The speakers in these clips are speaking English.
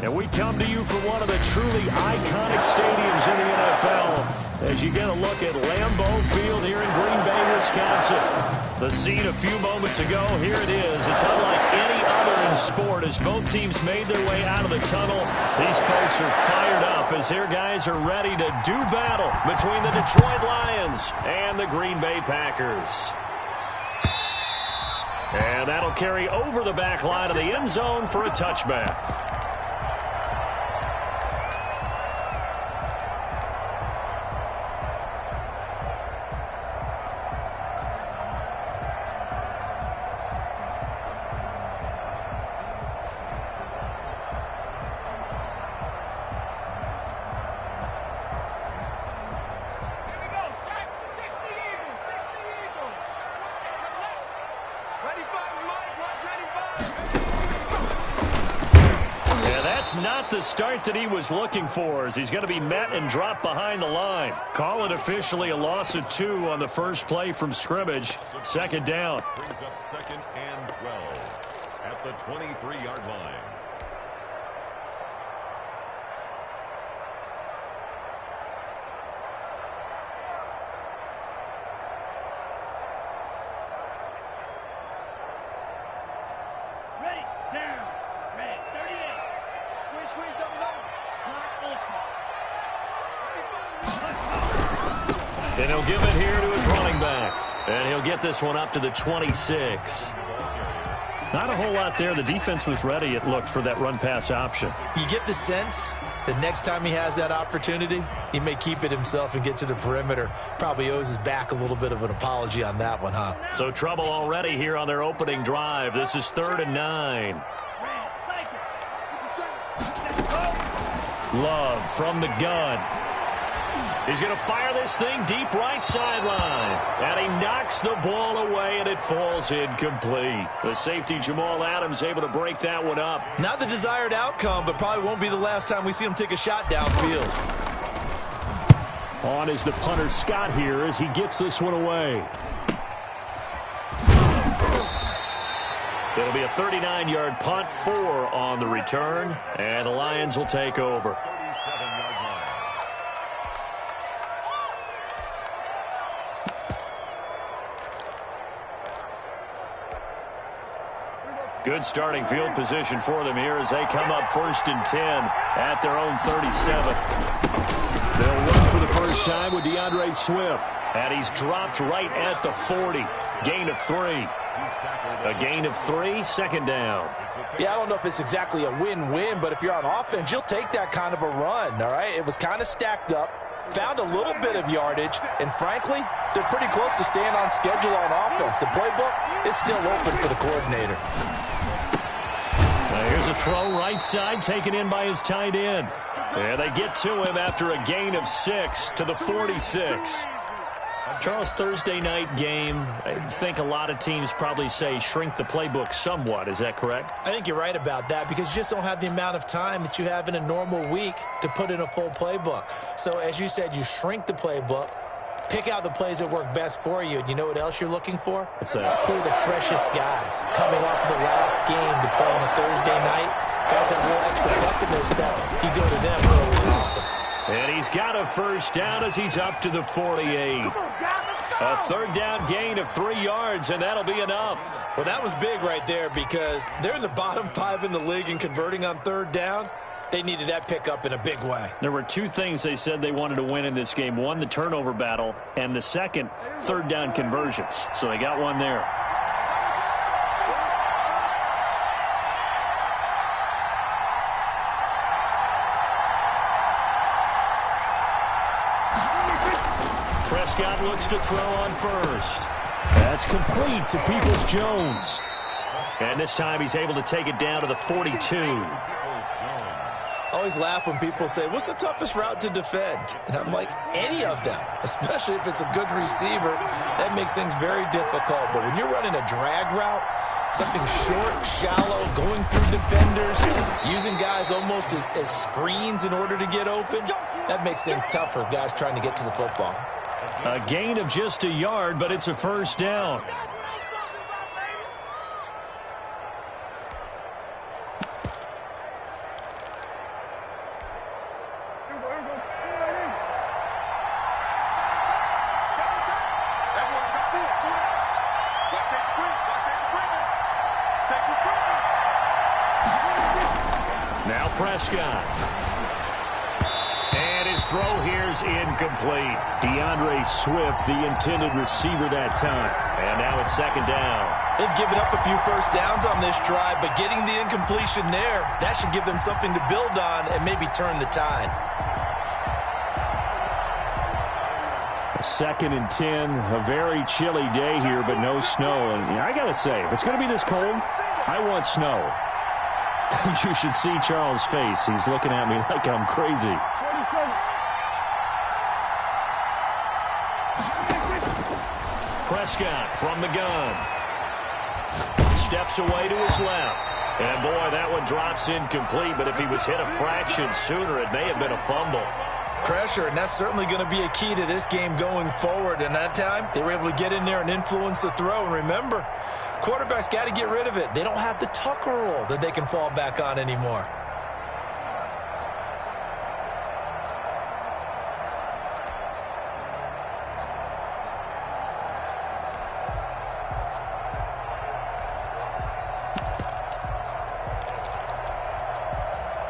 And we come to you from one of the truly iconic stadiums in the NFL as you get a look at Lambeau Field here in Green Bay, Wisconsin. The scene a few moments ago, here it is. It's unlike any other in sport as both teams made their way out of the tunnel. These folks are fired up as their guys are ready to do battle between the Detroit Lions and the Green Bay Packers. And that'll carry over the back line of the end zone for a touchback. Not the start that he was looking for as he's going to be met and dropped behind the line. Call it officially a loss of 2 on the first play from scrimmage. Second down. Brings up 2nd and 12 at the 23-yard line. And he'll give it here to his running back. And he'll get this one up to the 26. Not a whole lot there. The defense was ready, it looked, for that run-pass option. You get the sense the next time he has that opportunity, he may keep it himself and get to the perimeter. Probably owes his back a little bit of an apology on that one, huh? So trouble already here on their opening drive. This is 3rd and 9. Love from the gun. He's going to fire this thing deep right sideline. And he knocks the ball away, and it falls incomplete. The safety, Jamal Adams, able to break that one up. Not the desired outcome, but probably won't be the last time we see him take a shot downfield. On is the punter, Scott, here as he gets this one away. It'll be a 39-yard punt, 4 on the return, and the Lions will take over. Good starting field position for them here as they come up 1st and 10 at their own 37. They'll run for the first time with DeAndre Swift. And he's dropped right at the 40. Gain of 3. A gain of 3, 2nd down. Yeah, I don't know if it's exactly a win-win, but if you're on offense, you'll take that kind of a run, all right? It was kind of stacked up, found a little bit of yardage, and frankly, they're pretty close to staying on schedule on offense. The playbook is still open for the coordinator. Now here's a throw right side taken in by his tight end. And they get to him after a gain of 6 to the 46. Charles, Thursday night game, I think a lot of teams probably say shrink the playbook somewhat. Is that correct? I think you're right about that because you just don't have the amount of time that you have in a normal week to put in a full playbook. So as you said, you shrink the playbook, pick out the plays that work best for you. And you know what else you're looking for? What's that? Who are the freshest guys coming off the last game to play on a Thursday night? Guys have a little extra pep in their step. You go to them early often. And he's got a first down as he's up to the 48. A 3rd down gain of 3 yards, and that'll be enough. Well, that was big right there because they're in the bottom 5 in the league in converting on 3rd down. They needed that pickup in a big way. There were 2 things they said they wanted to win in this game. One, the turnover battle, and the second, 3rd down conversions. So they got one there. Prescott looks to throw on first. That's complete to Peoples-Jones. And this time he's able to take it down to the 42. I always laugh when people say, what's the toughest route to defend? And I'm like, any of them, especially if it's a good receiver. That makes things very difficult. But when you're running a drag route, something short, shallow, going through defenders, using guys almost as screens in order to get open, that makes things tough for guys trying to get to the football. A gain of just a yard, but it's a first down. Now Prescott. And his throw here's incomplete. DeAndre Swift, the intended receiver that time. And now it's second down. They've given up a few first downs on this drive, but getting the incompletion there, that should give them something to build on and maybe turn the tide. Second and 10, a very chilly day here, but no snow. And I got to say, if it's going to be this cold, I want snow. You should see Charles' face. He's looking at me like I'm crazy. Prescott from the gun. Steps away to his left. And boy, that one drops incomplete, but if he was hit a fraction sooner, it may have been a fumble. Pressure, and that's certainly going to be a key to this game going forward. And that time, they were able to get in there and influence the throw. And remember, quarterbacks got to get rid of it. They don't have the Tucker rule that they can fall back on anymore.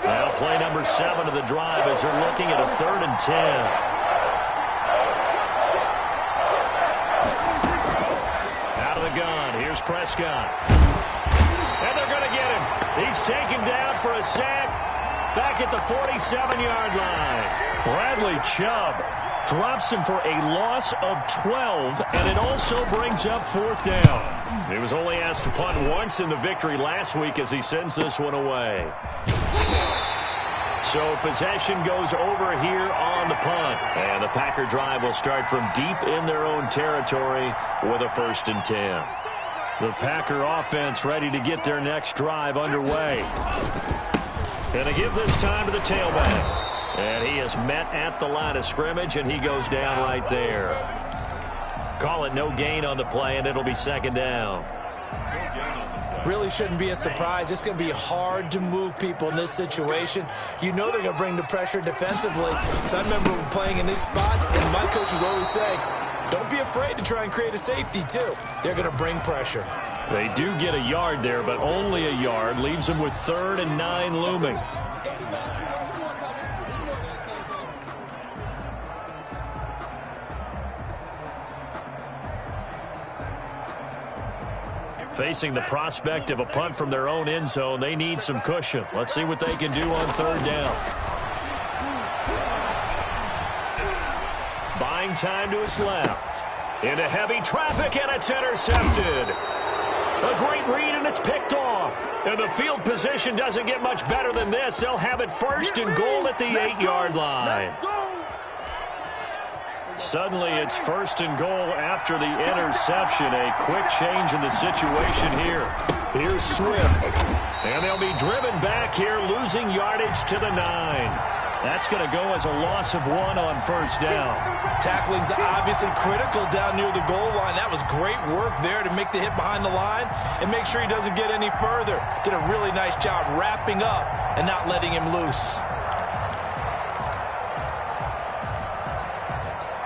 Well, play number 7 of the drive as they're looking at a 3rd and 10. Out of the gun, here's Prescott. And they're going to get him. He's taken down for a sack back at the 47-yard line. Bradley Chubb drops him for a loss of 12, and it also brings up 4th down. He was only asked to punt once in the victory last week as he sends this one away. So possession goes over here on the punt. And the Packer drive will start from deep in their own territory with a 1st and 10. The Packer offense ready to get their next drive underway. Gonna give this time to the tailback. And he is met at the line of scrimmage, and he goes down right there. Call it no gain on the play, and it'll be 2nd down. Really shouldn't be a surprise. It's going to be hard to move people in this situation. You know they're going to bring the pressure defensively. So I remember playing in these spots, and my coaches always say, don't be afraid to try and create a safety, too. They're going to bring pressure. They do get a yard there, but only a yard. Leaves them with 3rd and 9 looming. Facing the prospect of a punt from their own end zone, they need some cushion. Let's see what they can do on 3rd down. Buying time to his left. Into heavy traffic, and it's intercepted. A great read, and it's picked off. And the field position doesn't get much better than this. They'll have it 1st and goal at the 8-yard line. Suddenly, it's 1st and goal after the interception. A quick change in the situation here. Here's Swift. And they'll be driven back here, losing yardage to the 9. That's going to go as a loss of 1 on 1st down. Tackling's obviously critical down near the goal line. That was great work there to make the hit behind the line and make sure he doesn't get any further. Did a really nice job wrapping up and not letting him loose.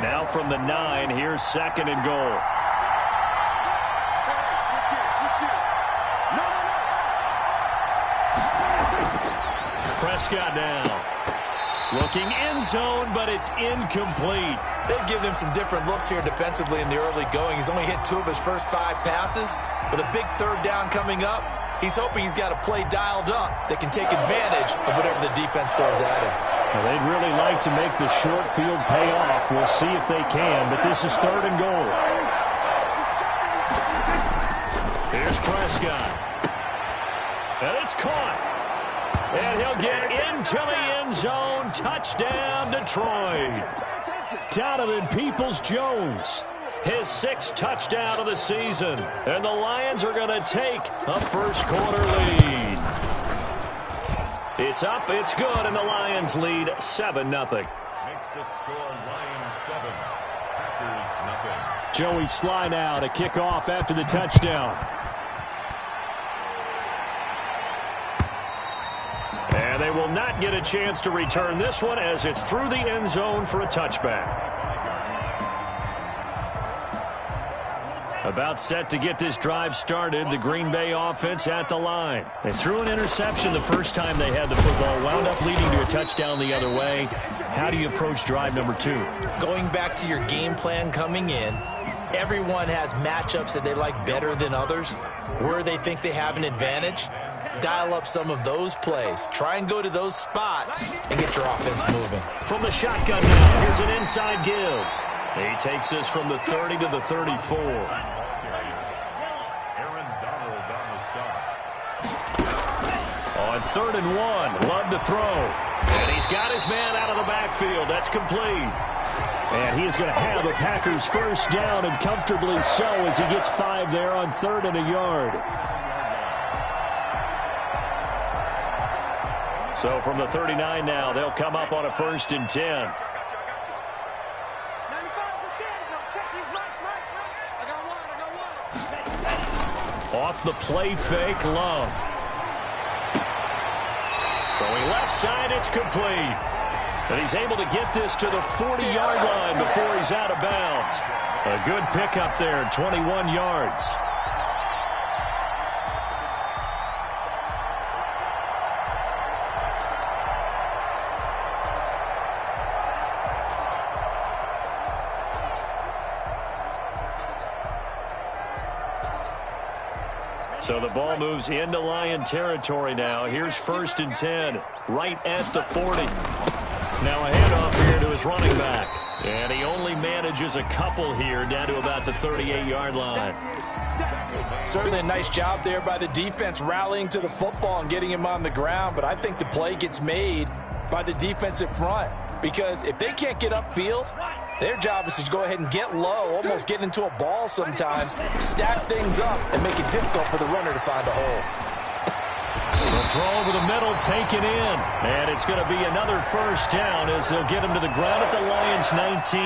Now from the 9, here's 2nd and goal. Prescott now. Looking end zone, but it's incomplete. They've given him some different looks here defensively in the early going. He's only hit 2 of his first 5 passes. With a big 3rd down coming up, he's hoping he's got a play dialed up that can take advantage of whatever the defense throws at him. Well, they'd really like to make the short field pay off. We'll see if they can, but this is 3rd and goal. Here's Prescott. And it's caught. And he'll get into the end zone. Touchdown, Detroit. Donovan Peoples-Jones, his 6th touchdown of the season. And the Lions are going to take a 1st quarter lead. It's up, it's good, and the Lions lead 7-0. Makes the score Lions 7, Packers 0. Joey Sly now to kick off after the touchdown. And they will not get a chance to return this one as it's through the end zone for a touchback. A About set to get this drive started. The Green Bay offense at the line. They threw an interception the first time they had the football. Wound up leading to a touchdown the other way. How do you approach drive number 2? Going back to your game plan coming in, everyone has matchups that they like better than others. Where they think they have an advantage, dial up some of those plays. Try and go to those spots and get your offense moving. From the shotgun now, here's an inside give. He takes this from the 30 to the 34. On 3rd and 1, Love to throw. And he's got his man out of the backfield. That's complete. And he is going to have the Packers first down, and comfortably so, as he gets 5 there on 3rd and a yard. So from the 39 now, they'll come up on a 1st and 10. Off the play fake, Love. Throwing left side, it's complete. And he's able to get this to the 40-yard line before he's out of bounds. A good pickup there, 21 yards. So the ball moves into Lion territory now. Here's 1st and 10, right at the 40. Now a handoff here to his running back. And he only manages a couple here, down to about the 38-yard line. Certainly a nice job there by the defense, rallying to the football and getting him on the ground. But I think the play gets made by the defensive front, because if they can't get upfield, their job is to go ahead and get low, almost get into a ball sometimes, stack things up, and make it difficult for the runner to find a hole. The throw over the middle, taken in. And it's going to be another first down as they'll get him to the ground at the Lions' 19.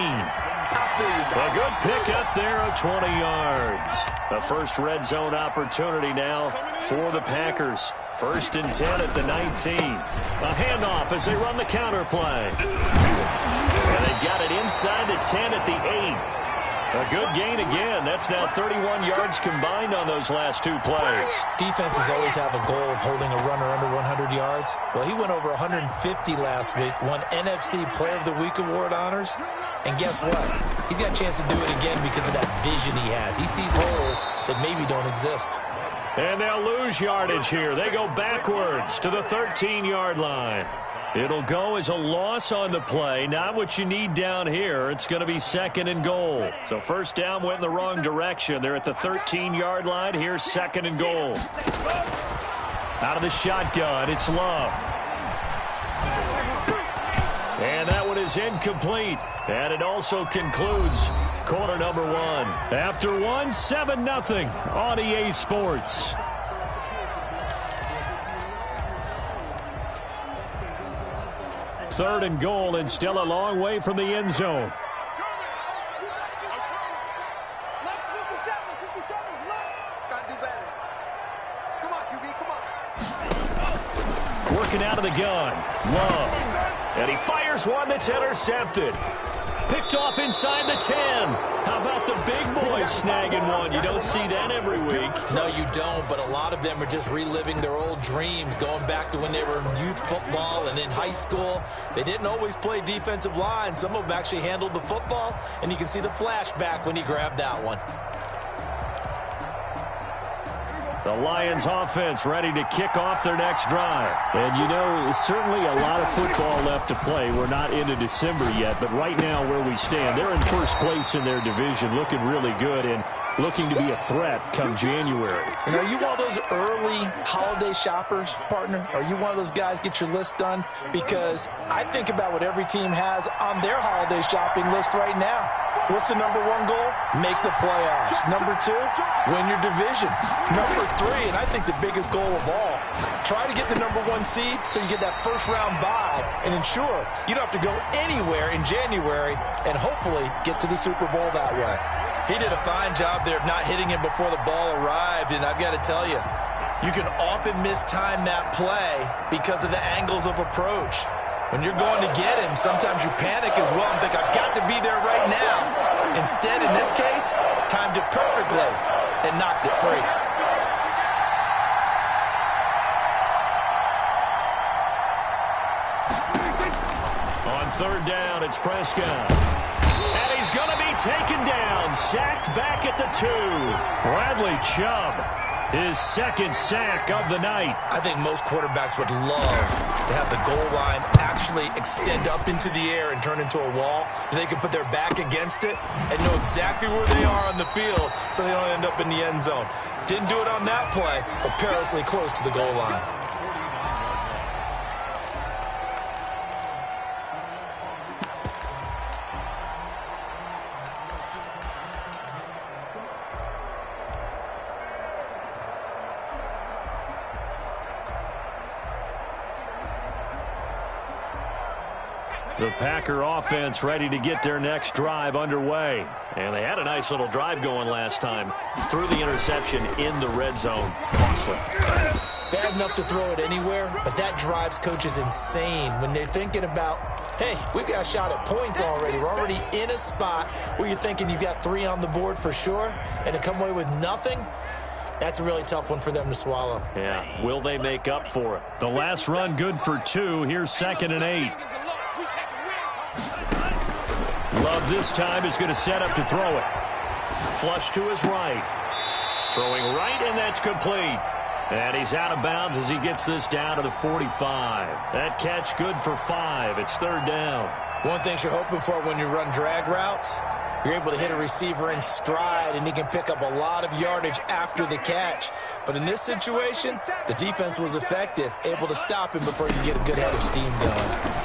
A good pickup there of 20 yards. The first red zone opportunity now for the Packers. 1st and 10 at the 19. A handoff as they run the counter play. And they've got it inside the 10 at the 8. A good gain again. That's now 31 yards combined on those last 2 plays. Defenses always have a goal of holding a runner under 100 yards. Well, he went over 150 last week, won NFC Player of the Week award honors. And guess what? He's got a chance to do it again because of that vision he has. He sees holes that maybe don't exist. And they'll lose yardage here. They go backwards to the 13-yard line. It'll go as a loss on the play. Not what you need down here. It's going to be 2nd and goal. So first down went in the wrong direction. They're at the 13-yard line. Here's 2nd and goal. Out of the shotgun, it's Love. And that one is incomplete. And it also concludes quarter number 1. After 1, 7-0 on EA Sports. Third and goal, and still a long way from the end zone. Working out of the gun. Love. And he fires one that's intercepted. Picked off inside the 10. How about the big boys snagging one? You don't see that every week. No, you don't, but a lot of them are just reliving their old dreams, going back to when they were in youth football and in high school. They didn't always play defensive line. Some of them actually handled the football, and you can see the flashback when he grabbed that one. The Lions offense ready to kick off their next drive. And, you know, certainly a lot of football left to play. We're not into December yet, but right now where we stand, they're in first place in their division, looking really good and looking to be a threat come January. And are you one of those early holiday shoppers, partner? Are you one of those guys get your list done? Because I think about what every team has on their holiday shopping list right now. What's the number 1 goal? Make the playoffs. Number 2, win your division. Number 3, and I think the biggest goal of all, try to get the number 1 seed so you get that first round bye and ensure you don't have to go anywhere in January and hopefully get to the Super Bowl that way. He did a fine job there of not hitting him before the ball arrived, and I've got to tell you, you can often mistime that play because of the angles of approach. When you're going to get him, sometimes you panic as well and think, I've got to be there right now. Instead, in this case, timed it perfectly, and knocked it free. On third down, it's Prescott. And he's going to be taken down, sacked back at the 2. Bradley Chubb, his second sack of the night. I think most quarterbacks would love to have the goal line actually extend up into the air and turn into a wall. They can put their back against it and know exactly where they are on the field so they don't end up in the end zone. Didn't do it on that play, but perilously close to the goal line. The Packer offense ready to get their next drive underway. And they had a nice little drive going last time. Threw the interception in the red zone. Costly. Bad enough to throw it anywhere, but that drives coaches insane when they're thinking about, hey, we've got a shot at points already. We're already in a spot where you're thinking you've got 3 on the board for sure, and to come away with nothing, that's a really tough one for them to swallow. Yeah, will they make up for it? The last run good for 2. Here's 2nd and 8. Love this time is going to set up to throw it. Flush to his right. Throwing right, and that's complete. And he's out of bounds as he gets this down to the 45. That catch good for 5. It's 3rd down. One thing you're hoping for when you run drag routes, you're able to hit a receiver in stride, and he can pick up a lot of yardage after the catch. But in this situation, the defense was effective, able to stop him before you get a good head of steam going.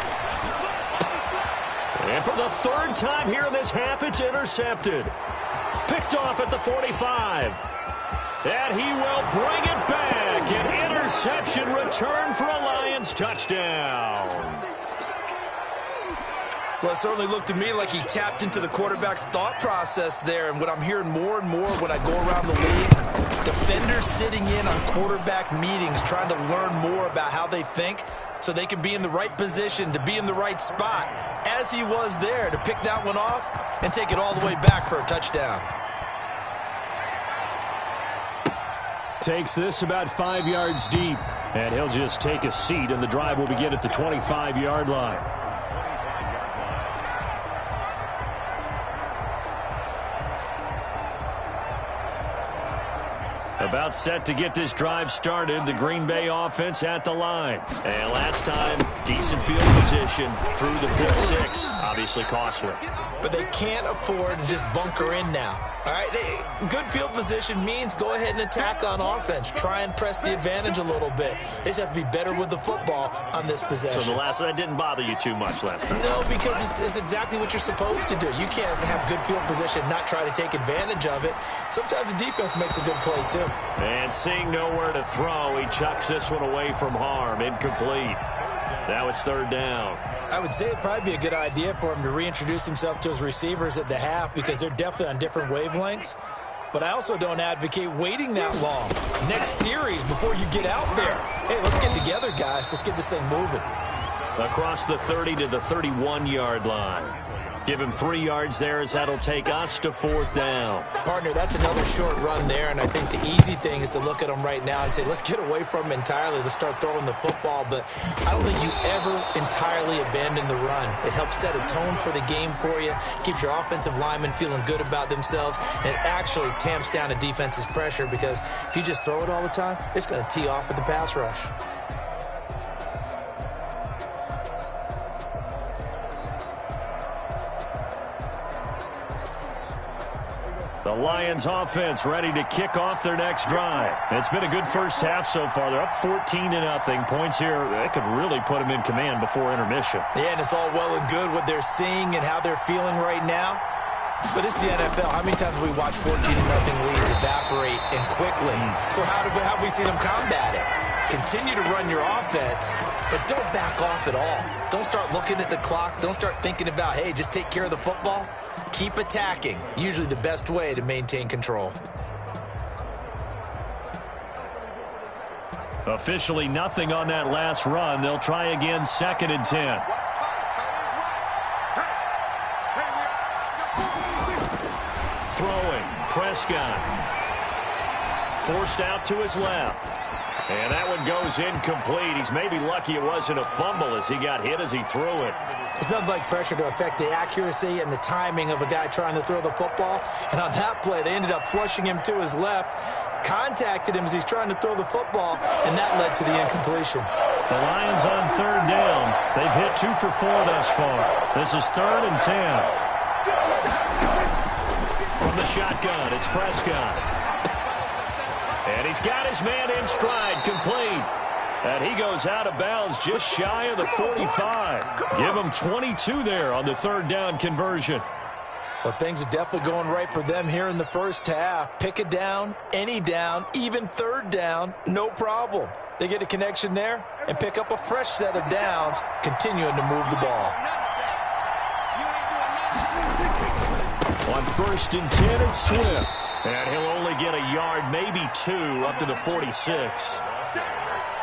And for the 3rd time here in this half, it's intercepted. Picked off at the 45. And he will bring it back. An interception return for a Lions touchdown. Well, it certainly looked to me like he tapped into the quarterback's thought process there. And what I'm hearing more and more when I go around the league, defenders sitting in on quarterback meetings trying to learn more about how they think so they can be in the right position, to be in the right spot, as he was there, to pick that one off and take it all the way back for a touchdown. Takes this about 5 yards deep, and he'll just take a seat, and the drive will begin at the 25-yard line. About set to get this drive started. The Green Bay offense at the line. And last time, decent field position through the pick 6. Obviously costly. But they can't afford to just bunker in now. All right, good field position means go ahead and attack on offense. Try and press the advantage a little bit. They just have to be better with the football on this possession. So the last one, that didn't bother you too much last time? No, because it's exactly what you're supposed to do. You can't have good field position, not try to take advantage of it. Sometimes the defense makes a good play, too. And seeing nowhere to throw, he chucks this one away from harm. Incomplete. Now it's 3rd down. I would say it'd probably be a good idea for him to reintroduce himself to his receivers at the half because they're definitely on different wavelengths. But I also don't advocate waiting that long. Next series before you get out there. Hey, let's get together, guys. Let's get this thing moving. Across the 30 to the 31-yard line. Give him 3 yards there as that'll take us to 4th down. Partner, that's another short run there, and I think the easy thing is to look at him right now and say, let's get away from him entirely. Let's start throwing the football, but I don't think you ever entirely abandon the run. It helps set a tone for the game for you, keeps your offensive linemen feeling good about themselves, and it actually tamps down a defense's pressure because if you just throw it all the time, it's going to tee off with the pass rush. The Lions offense ready to kick off their next drive. It's been a good first half so far. They're up 14-0. Points here, that could really put them in command before intermission. Yeah, and it's all well and good what they're seeing and how they're feeling right now. But it's the NFL. How many times have we watched 14-0 leads evaporate and quickly? So how have we seen them combat it? Continue to run your offense, but don't back off at all. Don't start looking at the clock. Don't start thinking about, hey, just take care of the football. Keep attacking. Usually the best way to maintain control. Officially nothing on that last run. They'll try again 2nd and 10. Throwing. Prescott. Forced out to his left. And that one goes incomplete. He's maybe lucky it wasn't a fumble as he got hit as he threw it. It's nothing like pressure to affect the accuracy and the timing of a guy trying to throw the football. And on that play, they ended up flushing him to his left, contacted him as he's trying to throw the football, and that led to the incompletion. The Lions on third down. They've hit 2 for 4 thus far. This is 3rd and 10. From the shotgun, it's Prescott. And he's got his man in stride, complete. And he goes out of bounds just shy of the 45. Give him 22 there on the third down conversion. Well, things are definitely going right for them here in the first half. Pick a down, any down, even third down, no problem. They get a connection there and pick up a fresh set of downs, continuing to move the ball. On 1st and 10, it's Swift. And he'll only get a yard, maybe 2, up to the 46.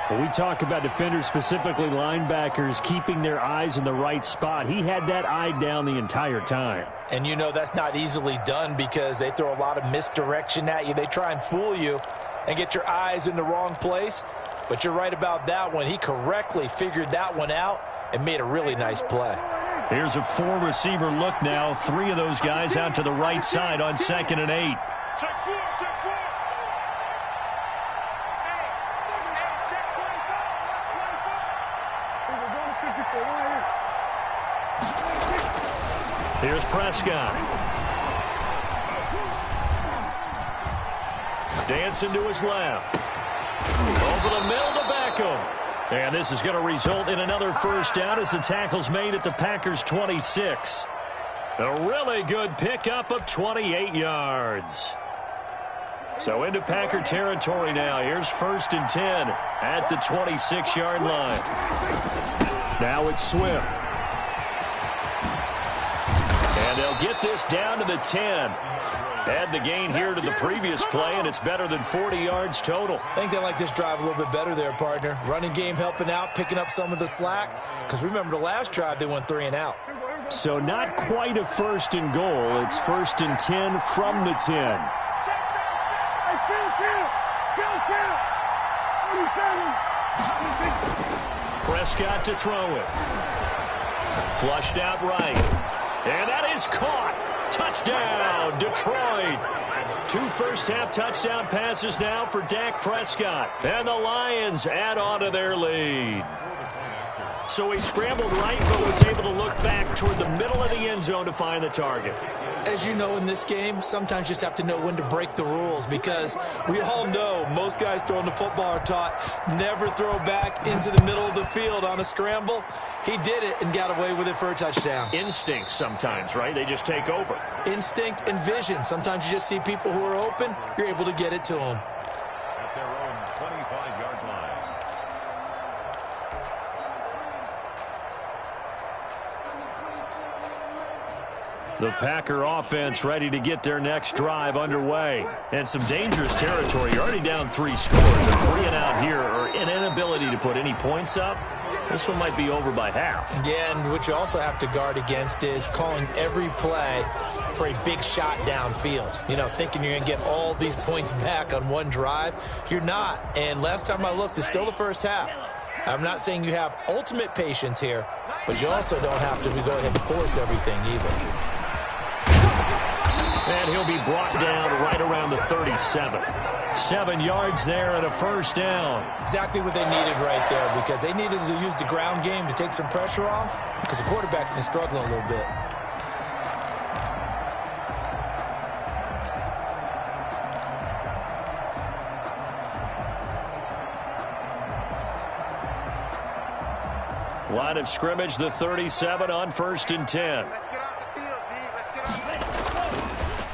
When we talk about defenders, specifically linebackers, keeping their eyes in the right spot, he had that eye down the entire time. And you know that's not easily done because they throw a lot of misdirection at you. They try and fool you and get your eyes in the wrong place. But you're right about that one. He correctly figured that one out and made a really nice play. Here's a 4-receiver look now. 3 of those guys out to the right side on 2nd and 8. Check 4, check 4. Check 24. Here's Prescott. Dancing to his left. Over the middle to Beckham. And this is going to result in another first down as the tackle's made at the Packers' 26. A really good pickup of 28 yards. So into Packer territory now. Here's 1st and 10 at the 26-yard line. Now it's Swift. And they'll get this down to the 10. Add the gain here to the previous play, and it's better than 40 yards total. I think they like this drive a little bit better there, partner. Running game helping out, picking up some of the slack. Because remember the last drive, they went 3 and out. So not quite a 1st and goal. It's 1st and 10 from the 10. Prescott to throw it. Flushed out right. And that is caught. Touchdown, Detroit. 2 first-half touchdown passes now for Dak Prescott. And the Lions add on to their lead. So he scrambled right, but was able to look back toward the middle of the end zone to find the target. As you know in this game, sometimes you just have to know when to break the rules because we all know most guys throwing the football are taught never throw back into the middle of the field on a scramble. He did it and got away with it for a touchdown. Instinct sometimes, right? They just take over. Instinct and vision. Sometimes you just see people who are open, you're able to get it to them. At their own 25-yard line. The Packer offense ready to get their next drive underway. And some dangerous territory. You're already down 3 scores. A 3 and out here, or an inability to put any points up. This one might be over by half. Yeah, and what you also have to guard against is calling every play for a big shot downfield. You know, thinking you're going to get all these points back on one drive. You're not. And last time I looked, it's still the first half. I'm not saying you have ultimate patience here, but you also don't have to go ahead and force everything either. And he'll be brought down right around the 37. 7 yards there and a first down. Exactly what they needed right there because they needed to use the ground game to take some pressure off because the quarterback's been struggling a little bit. Line of scrimmage, the 37 on 1st and 10. Let's get off the field, D. Let's get off the field.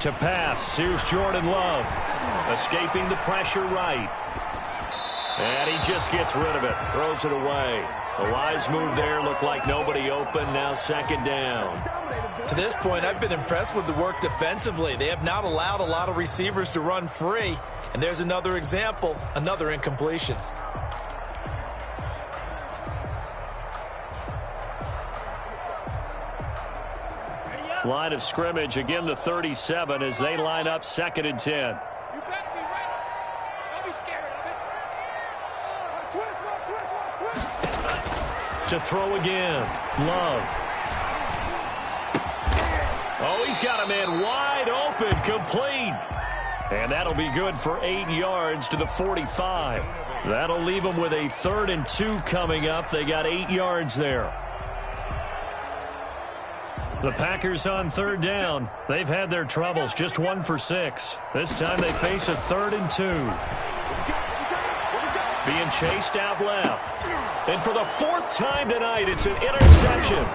To pass, here's Jordan Love. Escaping the pressure right. And he just gets rid of it. Throws it away. The wise move there. Looked like nobody open. Now 2nd down. To this point, I've been impressed with the work defensively. They have not allowed a lot of receivers to run free. And there's another example, another incompletion. Line of scrimmage, again the 37 as they line up 2nd and 10. You better be ready. Don't be scared of it. Switch. To throw again. Love. Oh, he's got a man wide open, complete. And that'll be good for 8 yards to the 45. That'll leave them with a 3rd and 2 coming up. They got 8 yards there. The Packers on 3rd down. They've had their troubles, just 1 for 6. This time they face a 3rd and 2. Being chased out left. And for the 4th time tonight, it's an interception.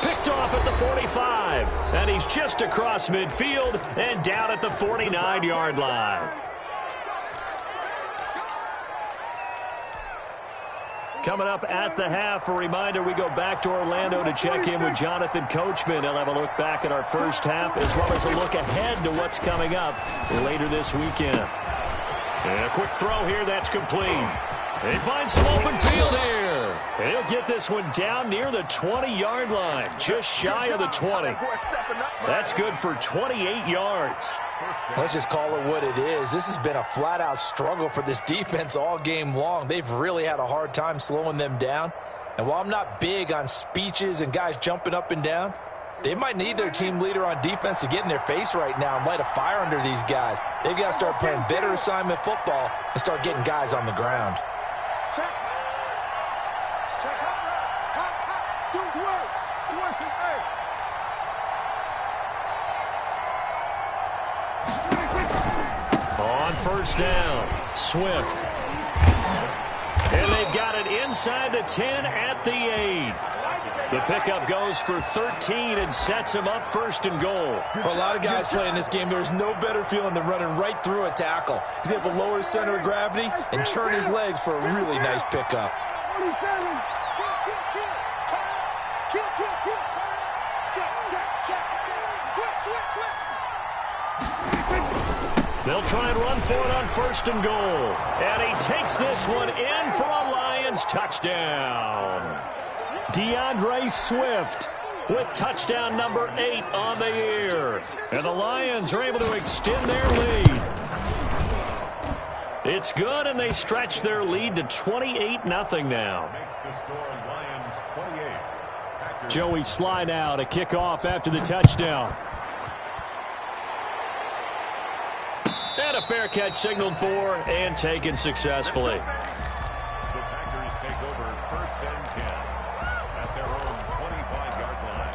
Picked off at the 45. And he's just across midfield and down at the 49-yard line. Coming up at the half, a reminder, we go back to Orlando to check in with Jonathan Coachman. He'll have a look back at our first half as well as a look ahead to what's coming up later this weekend. And a quick throw here, that's complete. He finds some open field here. And he'll get this one down near the 20-yard line, just shy of the 20. That's good for 28 yards. Let's just call it what it is. This has been a flat-out struggle for this defense all game long. They've really had a hard time slowing them down. And while I'm not big on speeches and guys jumping up and down, they might need their team leader on defense to get in their face right now and light a fire under these guys. They've got to start playing better assignment football and start getting guys on the ground. Check. Hot. Do his work. It's working. On 1st down, Swift. And they've got it inside the 10 at the 8. The pickup goes for 13 and sets him up 1st and goal. For a lot of guys playing this game, there's no better feeling than running right through a tackle. He's able to lower his center of gravity and churn his legs for a really nice pickup. They'll try and run for it on 1st and goal. And he takes this one in for a Lions touchdown. DeAndre Swift with touchdown number 8 on the year. And the Lions are able to extend their lead. It's good, and they stretch their lead to 28-0 now. Makes the score Lions 28. Joey slide out, a kickoff after the touchdown. And a fair catch signaled for and taken successfully. The Packers take over 1st and 10 at their own 25-yard line.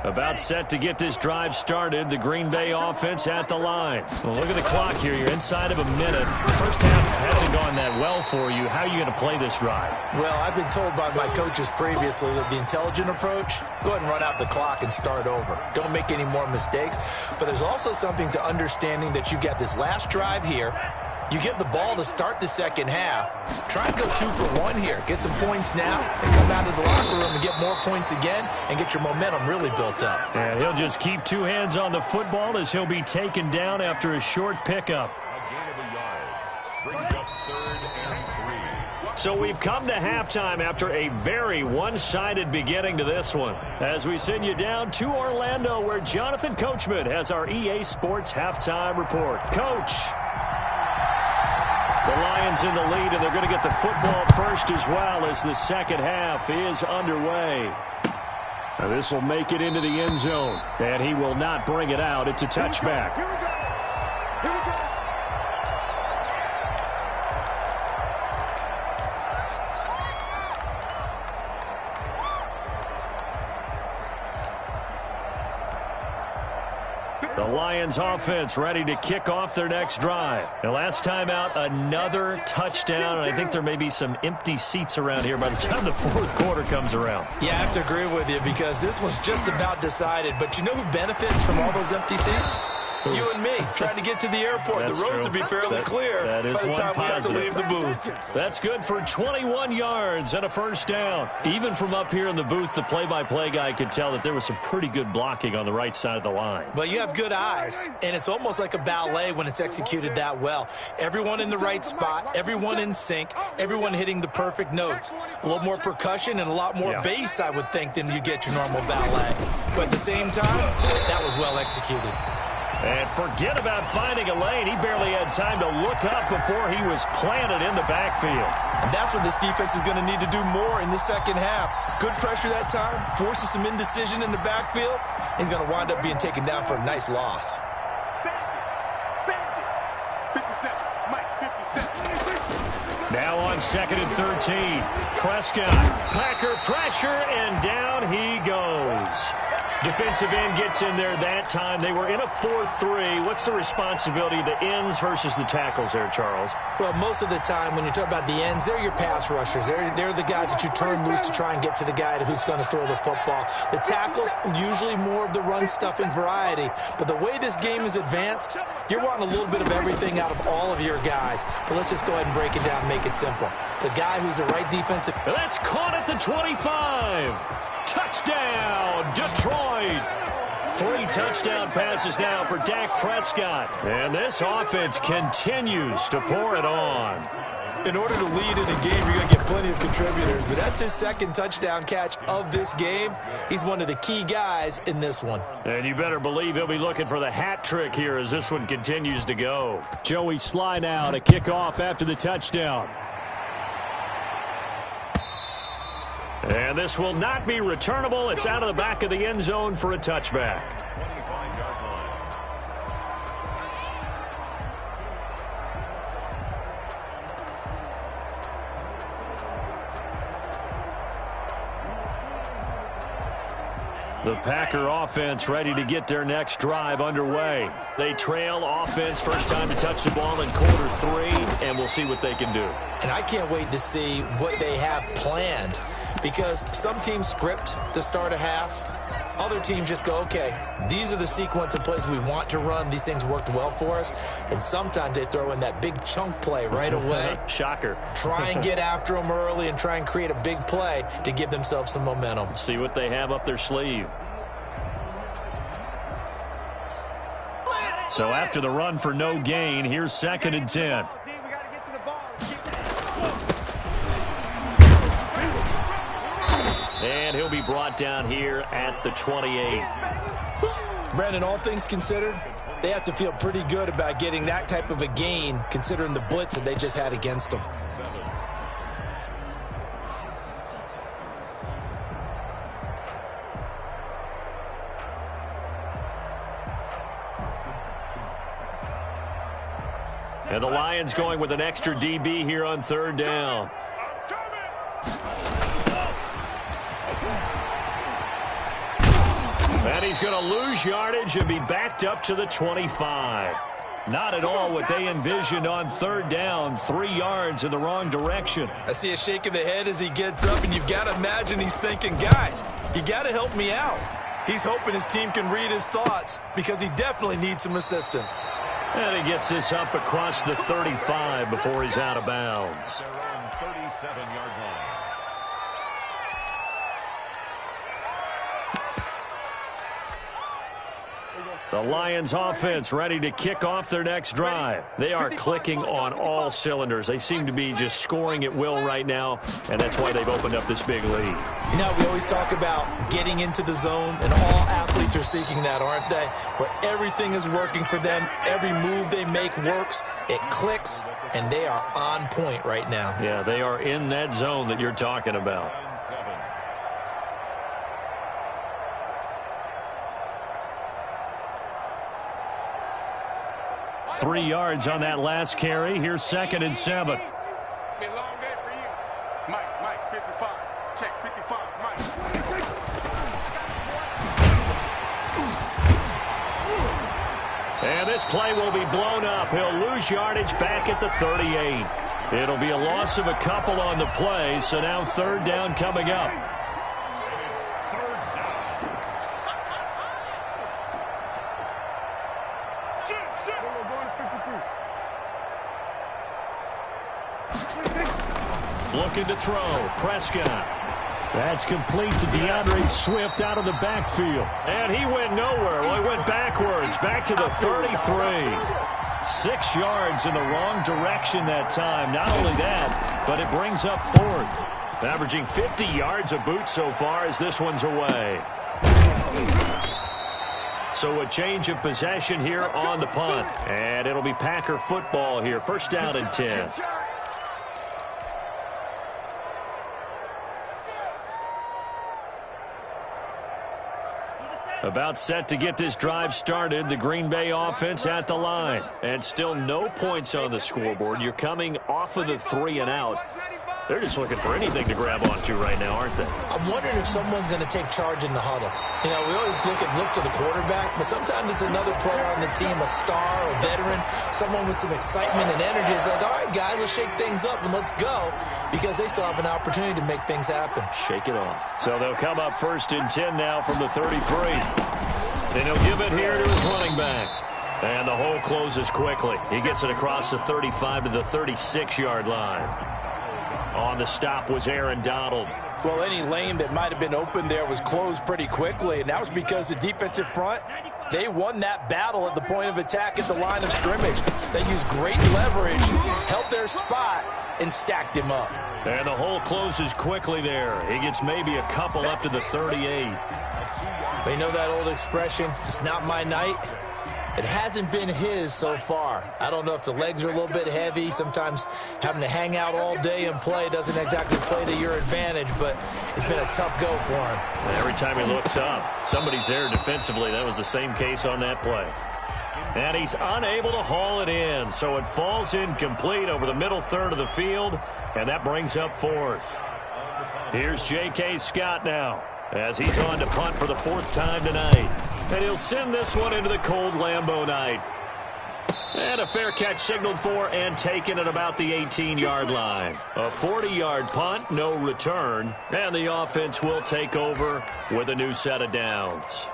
About set to get this drive started. The Green Bay offense at the line. Well, look at the clock here. You're inside of a minute. The first half hasn't gone that well for you. How are you going to play this drive? Well, I've been told by my coaches previously that the intelligent approach, go ahead and run out the clock and start over. Don't make any more mistakes. But there's also something to understanding that you've got this last drive here. You get the ball to start the second half. Try and go 2 for 1 here. Get some points now and come out of the locker room and get more points again and get your momentum really built up. And he'll just keep 2 hands on the football as he'll be taken down after a short pickup. A gain of a yard. Brings up 3rd and 3. So we've come to halftime after a very one-sided beginning to this one. As we send you down to Orlando, where Jonathan Coachman has our EA Sports halftime report. Coach. The Lions in the lead, and they're going to get the football first as well as the second half is underway. Now this will make it into the end zone, and he will not bring it out. It's a touchback. Here we go. The Lions offense ready to kick off their next drive. The last time out, another touchdown, and I think there may be some empty seats around here by the time the 4th quarter comes around. Yeah, I have to agree with you because this one's just about decided. But you know who benefits from all those empty seats? You and me, trying to get to the airport. That's the roads true. will be fairly clear that is by the time we have to positive. leave the booth. That's good for 21 yards and a first down. Even from up here in the booth, the play-by-play guy could tell that there was some pretty good blocking on the right side of the line. Well, you have good eyes, and it's almost like a ballet when it's executed that well. Everyone in the right spot, everyone in sync, everyone hitting the perfect notes. A little more percussion and a lot more bass, I would think, than you get your normal ballet. But at the same time, that was well executed. And forget about finding a lane. He barely had time to look up before he was planted in the backfield. And that's what this defense is going to need to do more in the second half. Good pressure that time, forces some indecision in the backfield. He's going to wind up being taken down for a nice loss. 57. Mike, 57. Now on 2nd and 13. Prescott, Packer pressure, and down he goes. Defensive end gets in there that time. They were in a 4-3. What's the responsibility of the ends versus the tackles there, Charles? Well, most of the time when you talk about the ends, they're your pass rushers. They're the guys that you turn loose to try and get to the guy who's going to throw the football. The tackles, usually more of the run-stuffing variety. But the way this game is advanced, you're wanting a little bit of everything out of all of your guys. But let's just go ahead and break it down and make it simple. The guy who's the right defensive... That's caught at the 25. Touchdown, Detroit. 3 touchdown passes now for Dak Prescott. And this offense continues to pour it on. In order to lead in a game, you're going to get plenty of contributors. But that's his second touchdown catch of this game. He's one of the key guys in this one. And you better believe he'll be looking for the hat trick here as this one continues to go. Joey Sly now to kick off after the touchdown. And this will not be returnable. It's out of the back of the end zone for a touchback. 25-yard line. The Packer offense ready to get their next drive underway. They trail offense first time to touch the ball in quarter 3, and we'll see what they can do. And I can't wait to see what they have planned, because some teams script to start a half. Other teams just go, okay, these are the sequence of plays we want to run. These things worked well for us. And sometimes they throw in that big chunk play right away. Shocker. Try and get after them early and try and create a big play to give themselves some momentum. See what they have up their sleeve. So after the run for no gain, here's 2nd and 10. And he'll be brought down here at the 28. Brandon, all things considered, they have to feel pretty good about getting that type of a gain, considering the blitz that they just had against them. And the Lions going with an extra DB here on 3rd down. And he's going to lose yardage and be backed up to the 25. Not at all what they envisioned on 3rd down. 3 yards in the wrong direction. I see a shake of the head as he gets up, and you've got to imagine he's thinking, guys, you got to help me out. He's hoping his team can read his thoughts because he definitely needs some assistance. And he gets this up across the 35 before he's out of bounds. Their own 37-yard line. The Lions offense ready to kick off their next drive. They are clicking on all cylinders. They seem to be just scoring at will right now, and that's why they've opened up this big lead. You know, we always talk about getting into the zone, and all athletes are seeking that, aren't they? Where everything is working for them, every move they make works, it clicks, and they are on point right now. Yeah, they are in that zone that you're talking about. 7. 3 yards on that last carry. Here's 2nd and 7. It's been a long day for you. Mike, 55. Check 55, Mike. And this play will be blown up. He'll lose yardage back at the 38. It'll be a loss of a couple on the play, so now 3rd down coming up. looking to throw. Prescott. That's complete to DeAndre Swift out of the backfield. And he went nowhere. Well, he went backwards, back to the 33. 6 yards in the wrong direction that time. Not only that, but it brings up 4th. Averaging 50 yards a boot so far as this one's away. So a change of possession here on the punt. And it'll be Packer football here. First down and 10. About set to get this drive started. The Green Bay offense at the line. And still no points on the scoreboard. You're coming off of the 3 and out. They're just looking for anything to grab onto right now, aren't they? I'm wondering if someone's going to take charge in the huddle. You know, we always look to the quarterback, but sometimes it's another player on the team, a star, a veteran, someone with some excitement and energy. It's like, all right, guys, let's shake things up and let's go, because they still have an opportunity to make things happen. Shake it off. So they'll come up first and 10 now from the 33. Then he'll give it here to his running back. And the hole closes quickly. He gets it across the 35 to the 36-yard line. On the stop was Aaron Donald. Well, any lane that might have been open there was closed pretty quickly, and that was because the defensive front, they won that battle at the point of attack at the line of scrimmage. They used great leverage, held their spot, and stacked him up. And the hole closes quickly there. He gets maybe a couple up to the 38. But you know that old expression, it's not my night? It hasn't been his so far. I don't know if the legs are a little bit heavy. Sometimes having to hang out all day and play doesn't exactly play to your advantage, but it's been a tough go for him. Every time he looks up, somebody's there defensively. That was the same case on that play. And he's unable to haul it in, so it falls incomplete over the middle third of the field, and that brings up 4th. Here's J.K. Scott now, as he's on to punt for the 4th time tonight. And he'll send this one into the cold Lambeau night. And a fair catch signaled for and taken at about the 18-yard line. A 40-yard punt, no return. And the offense will take over with a new set of downs.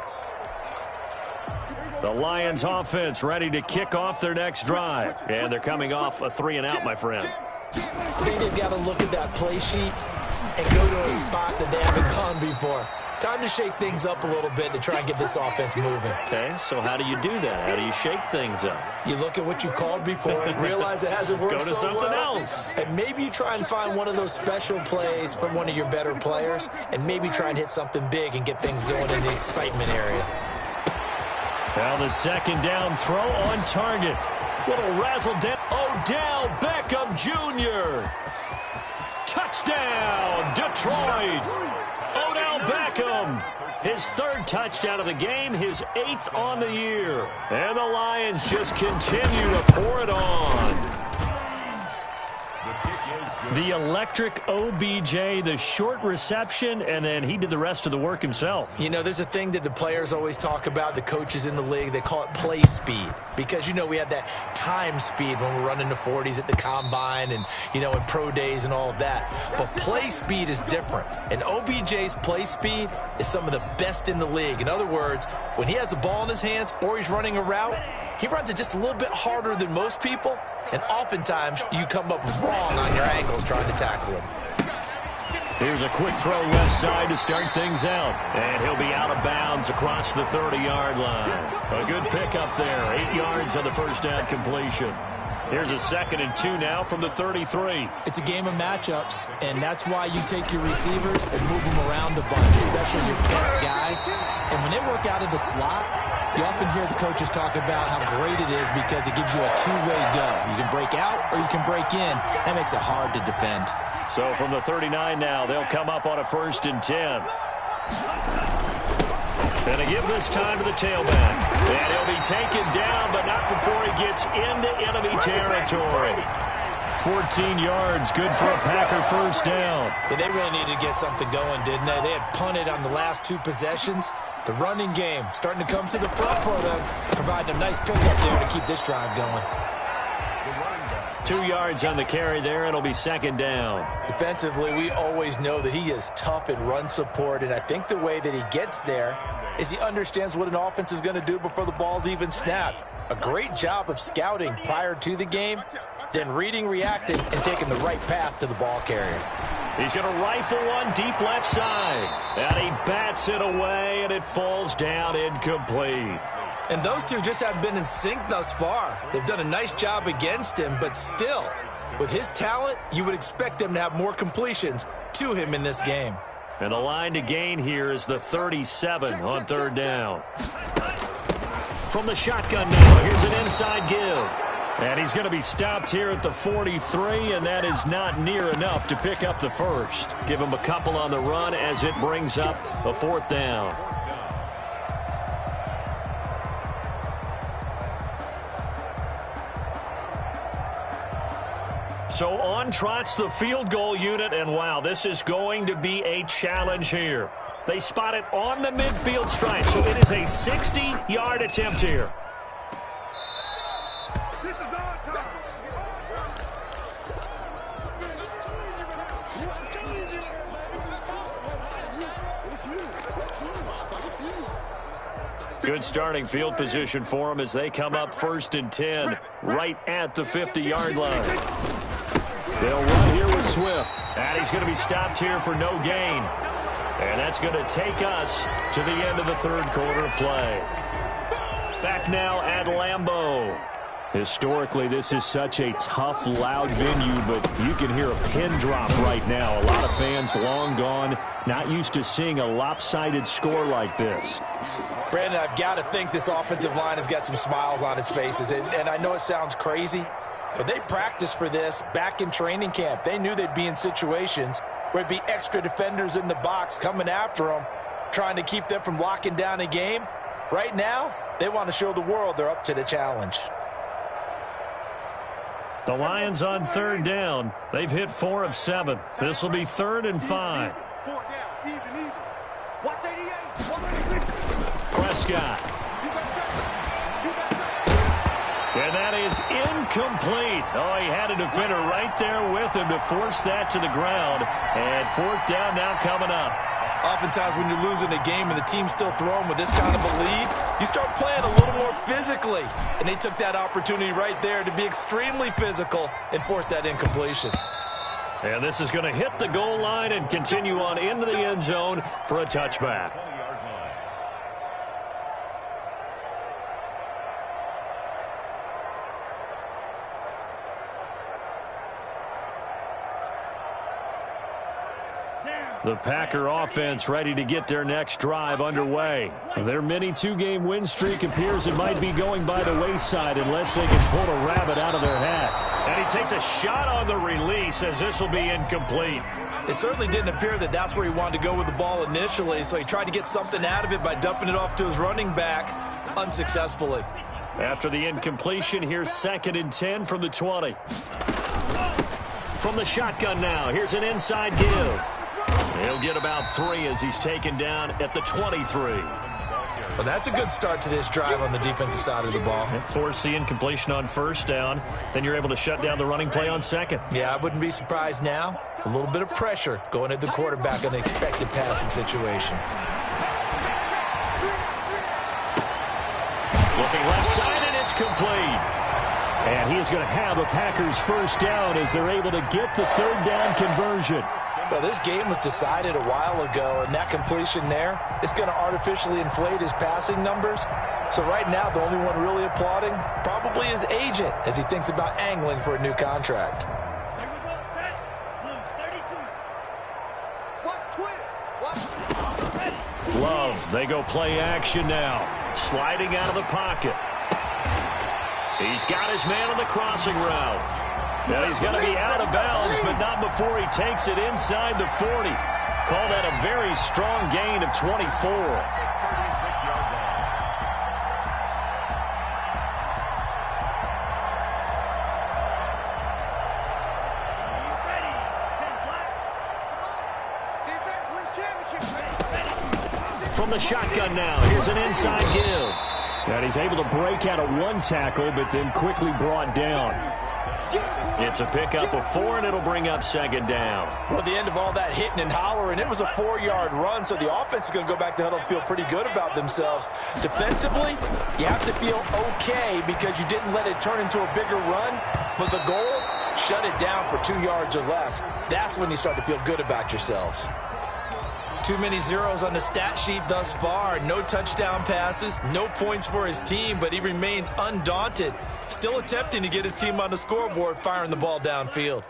The Lions offense ready to kick off their next drive. And they're coming off a 3 and out, my friend. I think they've got to look at that play sheet and go to a spot that they haven't gone before. Time to shake things up a little bit to try and get this offense moving. Okay, so how do you do that? How do you shake things up? You look at what you've called before, realize it hasn't worked Go to so something well, else. and maybe you try and find one of those special plays from one of your better players, and maybe try and hit something big and get things going in the excitement area. Now the second down throw on target. Little razzle down. Odell Beckham Jr. Touchdown, Detroit. Odell Beckham, his 3rd touchdown of the game, his 8th on the year. And the Lions just continue to pour it on. The electric OBJ, the short reception, and then he did the rest of the work himself. You know, there's a thing that the players always talk about, the coaches in the league, they call it play speed. Because, you know, we have that time speed when we're running the 40s at the combine and, you know, in pro days and all of that. But play speed is different. And OBJ's play speed is some of the best in the league. In other words, when he has the ball in his hands or he's running a route, he runs it just a little bit harder than most people, and oftentimes you come up wrong on your angles trying to tackle him. Here's a quick throw left side to start things out. And he'll be out of bounds across the 30-yard line. A good pickup there. 8 yards on the first down completion. Here's a 2nd and 2 now from the 33. It's a game of matchups, and that's why you take your receivers and move them around a bunch, especially your best guys. And when they work out of the slot, you often hear the coaches talk about how great it is because it gives you a two-way go. You can break out or you can break in. That makes it hard to defend. So from the 39 now, they'll come up on a 1st and 10. And they give this time to the tailback. And he'll be taken down, but not before he gets into enemy territory. 14 yards, good for a Packer first down. Yeah, they really needed to get something going, didn't they? They had punted on the last 2 possessions. The running game starting to come to the front for them, providing a nice pickup there to keep this drive going. 2 yards on the carry there. It'll be 2nd down. Defensively, we always know that he is tough in run support, and I think the way that he gets there is he understands what an offense is going to do before the ball's even snapped. A great job of scouting prior to the game, then reading, reacting, and taking the right path to the ball carrier. He's going to rifle one deep left side. And he bats it away, and it falls down incomplete. And those two just haven't been in sync thus far. They've done a nice job against him, but still, with his talent, you would expect them to have more completions to him in this game. And the line to gain here is the 37 on third down. From the shotgun now, here's an inside give. And he's going to be stopped here at the 43, and that is not near enough to pick up the first. Give him a couple on the run as it brings up a fourth down. So on trots the field goal unit, and wow, this is going to be a challenge here. They spot it on the midfield stripe, so it is a 60-yard attempt here. This is our time. Good starting field position for them as they come up 1st and 10, right at the 50-yard line. They'll run here with Swift. And he's going to be stopped here for no gain. And that's going to take us to the end of the third quarter of play. Back now at Lambeau. Historically, this is such a tough, loud venue, but you can hear a pin drop right now. A lot of fans long gone, not used to seeing a lopsided score like this. Brandon, I've got to think this offensive line has got some smiles on its faces. And I know it sounds crazy, but they practiced for this back in training camp. They knew they'd be in situations where it'd be extra defenders in the box coming after them, trying to keep them from locking down a game. Right now, they want to show the world they're up to the challenge. The Lions on third down. They've hit 4 of 7. This will be 3rd and 5. 4 down, even. Watch 88. 186. Prescott. And that is incomplete. Oh, he had a defender right there with him to force that to the ground. And 4th down now coming up. Oftentimes when you're losing a game and the team's still throwing with this kind of a lead, you start playing a little more physically. And they took that opportunity right there to be extremely physical and force that incompletion. And this is going to hit the goal line and continue on into the end zone for a touchback. The Packer offense ready to get their next drive underway. Their mini 2-game win streak appears it might be going by the wayside unless they can pull a rabbit out of their hat. And he takes a shot on the release as this will be incomplete. It certainly didn't appear that that's where he wanted to go with the ball initially, so he tried to get something out of it by dumping it off to his running back unsuccessful. After the incompletion, here's 2nd and 10 from the 20. From the shotgun now, here's an inside give. He'll get about 3 as he's taken down at the 23. Well, that's a good start to this drive on the defensive side of the ball. Force the incompletion on 1st down. Then you're able to shut down the running play on 2nd. Yeah, I wouldn't be surprised now. A little bit of pressure going at the quarterback in the expected passing situation. Looking left side, and it's complete. And he is going to have a Packers 1st down as they're able to get the 3rd down conversion. Well, this game was decided a while ago, and that completion there is going to artificially inflate his passing numbers. So right now, the only one really applauding probably his agent as he thinks about angling for a new contract. Love, they go play action now. Sliding out of the pocket. He's got his man on the crossing route. Now he's going to be out of bounds, but not before he takes it inside the 40. Call that a very strong gain of 24. From the shotgun now, here's an inside give. And he's able to break out of 1 tackle, but then quickly brought down. It's a pickup of 4, and it'll bring up second down. Well, at the end of all that hitting and hollering, it was a 4-yard run, so the offense is going to go back to huddle and feel pretty good about themselves. Defensively, you have to feel okay because you didn't let it turn into a bigger run, but the goal, shut it down for 2 yards or less. That's when you start to feel good about yourselves. Too many zeros on the stat sheet thus far. No touchdown passes, no points for his team, but he remains undaunted. Still attempting to get his team on the scoreboard, firing the ball downfield.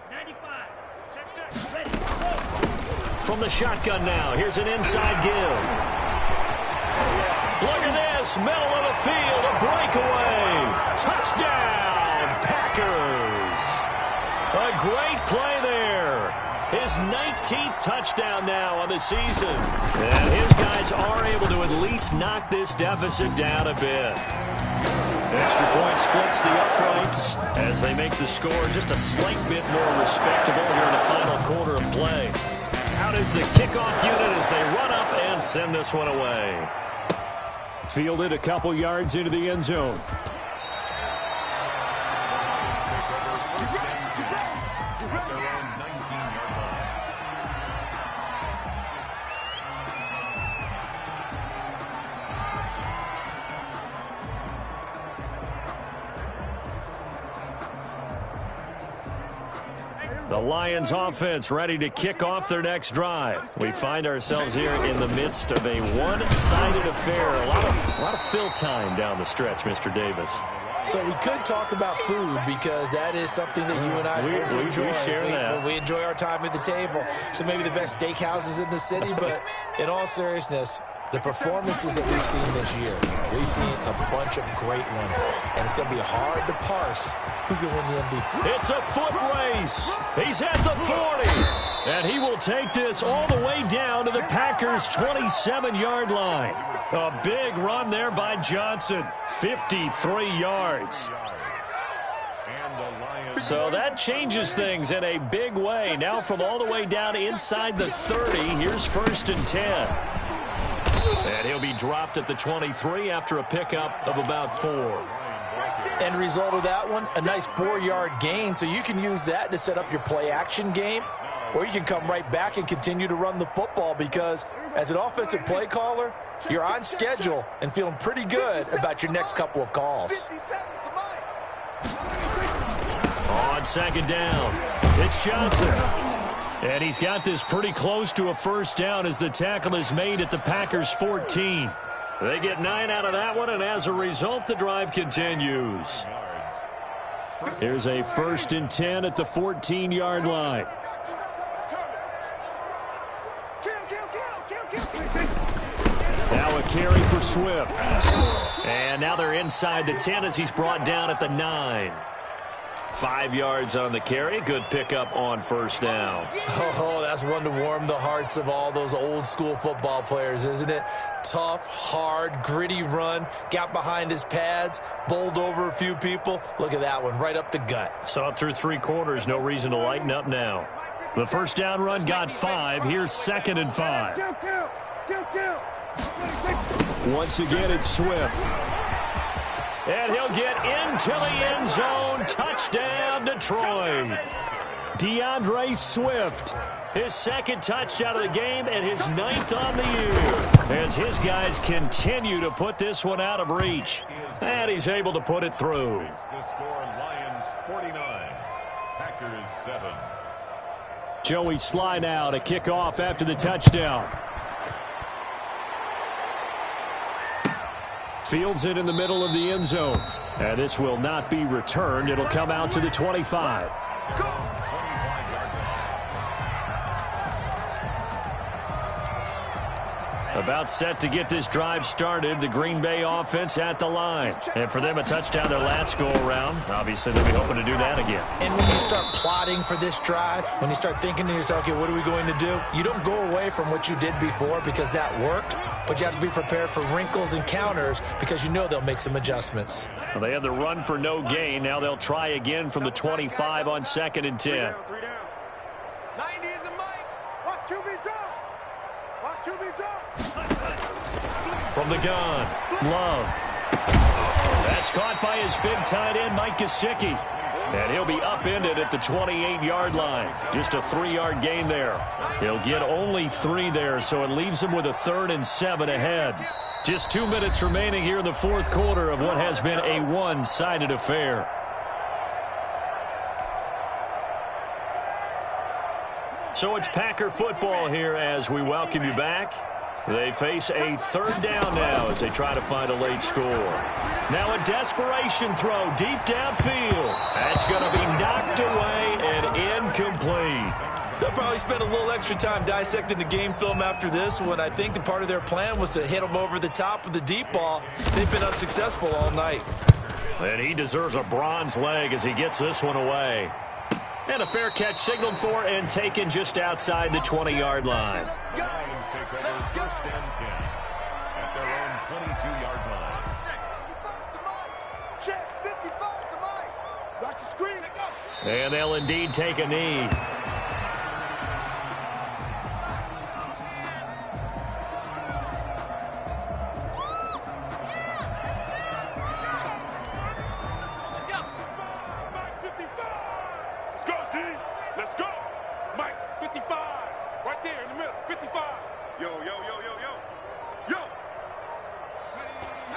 From the shotgun now, here's an inside give. Look at this, middle of the field, a breakaway. Touchdown, Packers. A great play there. His 19th touchdown now on the season. And his guys are able to at least knock this deficit down a bit. Extra point splits the uprights as they make the score just a slight bit more respectable here in the final quarter of play. Out is the kickoff unit as they run up and send this one away. Fielded a couple yards into the end zone. The Lions offense ready to kick off their next drive. We find ourselves here in the midst of a one-sided affair. A lot of fill time down the stretch, Mr. Davis. So we could talk about food because that is something that you and I enjoy. We share that. We enjoy our time at the table. So maybe the best steakhouses in the city, but in all seriousness, the performances that we've seen this year, we've seen a bunch of great ones, and it's going to be hard to parse who's going to win the MVP. It's a foot race. He's at the 40, and he will take this all the way down to the Packers' 27-yard line. A big run there by Johnson, 53 yards. So that changes things in a big way. Now from all the way down inside the 30, here's 1st and 10. And he'll be dropped at the 23 after a pickup of about 4. End result of that one, a nice 4-yard gain, so you can use that to set up your play-action game, or you can come right back and continue to run the football because as an offensive play caller, you're on schedule and feeling pretty good about your next couple of calls. On second down, it's Johnson. And he's got this pretty close to a first down as the tackle is made at the Packers' 14. They get 9 out of that one, and as a result, the drive continues. Here's a 1st and 10 at the 14-yard line. Now a carry for Swift. And now they're inside the 10 as he's brought down at the 9. 5 yards on the carry. Good pickup on first down. Oh, that's one to warm the hearts of all those old school football players, isn't it? Tough, hard, gritty run. Got behind his pads, bowled over a few people. Look at that one, right up the gut. Saw it through 3 quarters. No reason to lighten up now. The first down run got 5. Here's 2nd and 5. Once again, it's Swift. And he'll get into the end zone. Touchdown, Detroit. DeAndre Swift. His 2nd touchdown of the game and his 9th on the year. As his guys continue to put this one out of reach. And he's able to put it through. The score, Lions 49, Packers 7. Joey Sly now to kick off after the touchdown. Fields it in the middle of the end zone. And this will not be returned. It'll come out to the 25. About set to get this drive started. The Green Bay offense at the line. And for them, a touchdown their last go-around. Obviously, they'll be hoping to do that again. And when you start plotting for this drive, when you start thinking to yourself, okay, what are we going to do? You don't go away from what you did before because that worked, but you have to be prepared for wrinkles and counters because you know they'll make some adjustments. Well, they have the run for no gain. Now they'll try again from the 25 on 2nd and 10. 90 is a mic. Watch QB drop. Watch QB drop. From the gun, Love. That's caught by his big tight end, Mike Gesicki. And he'll be upended at the 28-yard line. Just a 3-yard gain there. He'll get only 3 there, so it leaves him with a 3rd and 7 ahead. Just 2 minutes remaining here in the fourth quarter of what has been a one-sided affair. So it's Packer football here as we welcome you back. They face a 3rd down now as they try to find a late score. Now a desperation throw deep downfield. That's going to be knocked away and incomplete. They'll probably spend a little extra time dissecting the game film after this one. I think the part of their plan was to hit them over the top of the deep ball. They've been unsuccessful all night. And he deserves a bronze leg as he gets this one away. And a fair catch signaled for and taken just outside the 20-yard line. Lions take over 1st and 10 at their own 22-yard line. Check, 55 to Mike. Watch the screen. And they'll indeed take a knee.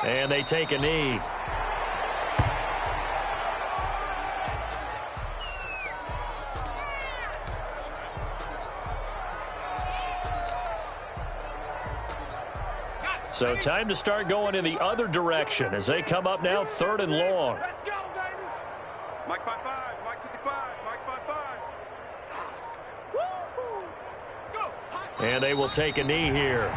And they take a knee. So time to start going in the other direction as they come up now 3rd and long. Let's go, baby. Mike 5-5, Mike 55, Mike 5-5. Woo-hoo. Go. And they will take a knee here.